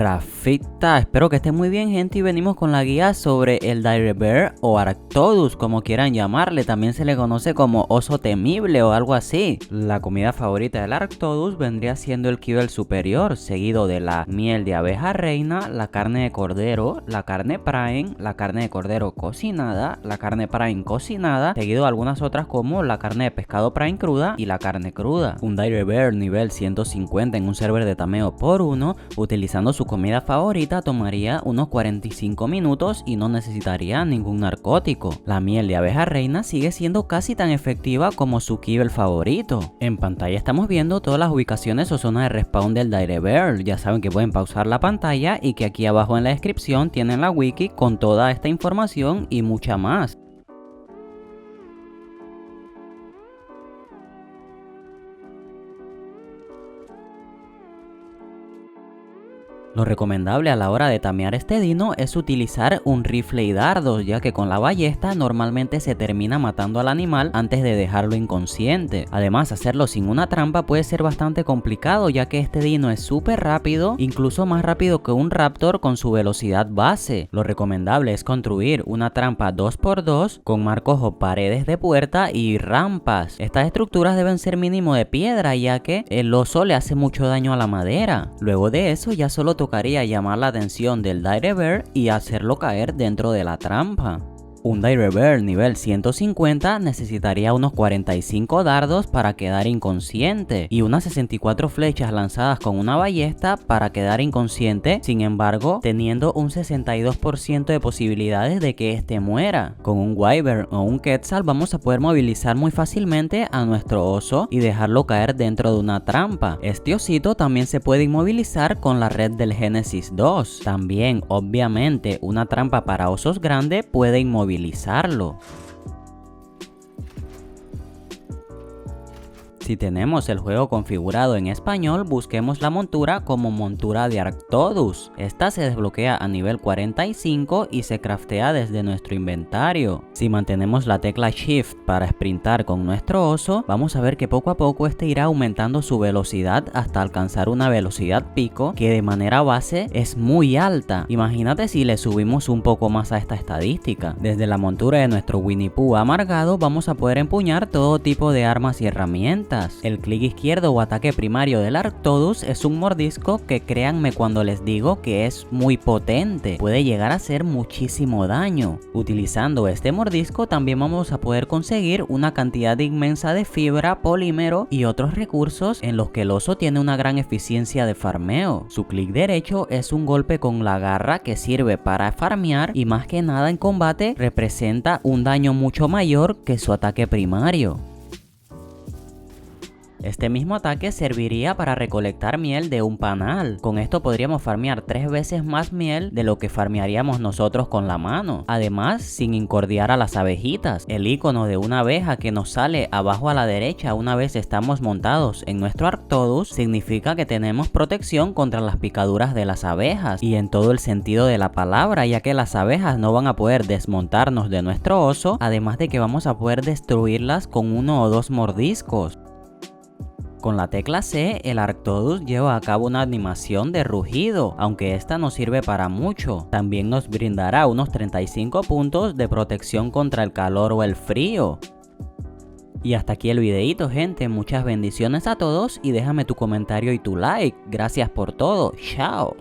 Rafita, espero que estén muy bien, gente, y venimos con la guía sobre el Dire Bear o Arctodus, como quieran llamarle. También se le conoce como oso temible o algo así. La comida favorita del Arctodus vendría siendo el kibble superior, seguido de la miel de abeja reina, la carne de cordero, la carne prime, la carne de cordero cocinada, la carne prime cocinada, seguido de algunas otras como la carne de pescado prime cruda y la carne cruda. Un Dire Bear nivel 150 en un server de tameo por 1, utilizando su comida favorita, tomaría unos 45 minutos y no necesitaría ningún narcótico. La miel de abeja reina sigue siendo casi tan efectiva como su kibble favorito. En pantalla estamos viendo todas las ubicaciones o zonas de respawn del Dire Bear. Ya saben que pueden pausar la pantalla y que aquí abajo en la descripción tienen la wiki con toda esta información y mucha más. Lo recomendable a la hora de tamear este dino es utilizar un rifle y dardos, ya que con la ballesta normalmente se termina matando al animal antes de dejarlo inconsciente. Además, hacerlo sin una trampa puede ser bastante complicado, ya que este dino es súper rápido, incluso más rápido que un raptor con su velocidad base. Lo recomendable es construir una trampa 2x2 con marcos o paredes de puerta y rampas. Estas estructuras deben ser mínimo de piedra, ya que el oso le hace mucho daño a la madera. Luego de eso ya solo tocaría llamar la atención del Dire Bear y hacerlo caer dentro de la trampa. Un Dire Bear nivel 150 necesitaría unos 45 dardos para quedar inconsciente y unas 64 flechas lanzadas con una ballesta para quedar inconsciente, sin embargo teniendo un 62% de posibilidades de que este muera. Con un Wyvern o un Quetzal vamos a poder movilizar muy fácilmente a nuestro oso y dejarlo caer dentro de una trampa. Este osito también se puede inmovilizar con la red del Genesis 2. También, obviamente, una trampa para osos grande puede inmovilizarlo. Si tenemos el juego configurado en español, busquemos la montura como montura de Arctodus. Esta se desbloquea a nivel 45 y se craftea desde nuestro inventario. Si mantenemos la tecla Shift para sprintar con nuestro oso, vamos a ver que poco a poco este irá aumentando su velocidad hasta alcanzar una velocidad pico que de manera base es muy alta. Imagínate si le subimos un poco más a esta estadística. Desde la montura de nuestro Winnie Pooh amargado vamos a poder empuñar todo tipo de armas y herramientas. El clic izquierdo o ataque primario del Arctodus es un mordisco que, créanme cuando les digo que es muy potente, puede llegar a hacer muchísimo daño. Utilizando este mordisco también vamos a poder conseguir una cantidad inmensa de fibra, polímero y otros recursos en los que el oso tiene una gran eficiencia de farmeo. Su clic derecho es un golpe con la garra que sirve para farmear y más que nada en combate representa un daño mucho mayor que su ataque primario. Este mismo ataque serviría para recolectar miel de un panal. Con esto podríamos farmear 3 veces más miel de lo que farmearíamos nosotros con la mano. Además, sin incordiar a las abejitas. El icono de una abeja que nos sale abajo a la derecha una vez estamos montados en nuestro Arctodus significa que tenemos protección contra las picaduras de las abejas. Y en todo el sentido de la palabra, ya que las abejas no van a poder desmontarnos de nuestro oso, además de que vamos a poder destruirlas con 1 o 2 mordiscos. Con la tecla C, el Arctodus lleva a cabo una animación de rugido, aunque esta no sirve para mucho. También nos brindará unos 35 puntos de protección contra el calor o el frío. Y hasta aquí el videito, gente. Muchas bendiciones a todos y déjame tu comentario y tu like. Gracias por todo. Chao.